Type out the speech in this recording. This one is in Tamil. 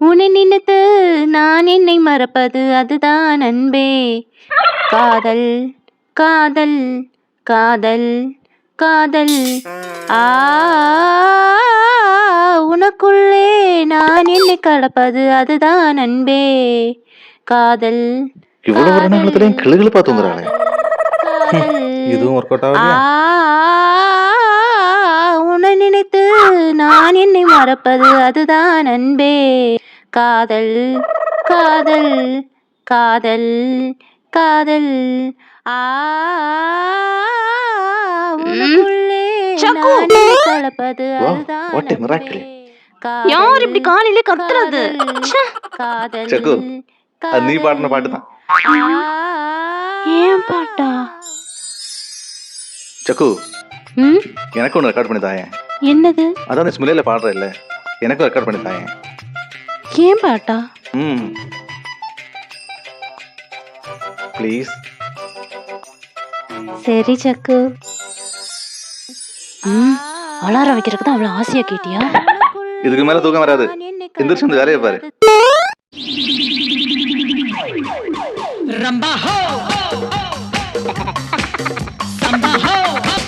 உன்னை நினைத்து நான் என்னை மறப்பது அதுதான் அன்பே. காதல் காதல் காதல் காதல். ஆ உனக்குள்ளே நான் என்னை கலப்பது அதுதான் அன்பே. காதல் இவ்வளவு வருடங்களத்திலையும் கிளுகிளு பார்த்து வந்துறாளே. இதுவும் ஒர்க் அவுட் ஆகலையா? உன்னை நினைத்து நான் என்னை மறப்பது அதுதான் அன்பே. காதல் காதல் காதல் காதல். ஆ உனக்குள்ளே நான் என்னை கலப்பது அதுதான் வாட் எ மிராக்கிள். யார் இப்படி காலையிலே கத்துறது? காதல் சக்கு, அது நீ பாடின பாட்டு தான். ஏன் பாட்டா? சக்கு, எனக்கு ஒன்று ரெக்கார்ட் பண்ணி தாயேன். என்னது? அதான் ஸ்மிலையில பாடுற இல்ல, எனக்கும் ரெக்கார்ட் பண்ணி தாயேன். ஏன் பாட்டா? ப்ளீஸ். சரி சக்கு. அலாரம் வைக்கிறதுக்கு தான் அவ்வளவு ஆசையா கேட்டியா? இதுக்கு மேல தூக்கம் வராது. எந்திரிச்சு வந்து வேலையை பாரு. ரம்பா ஹோ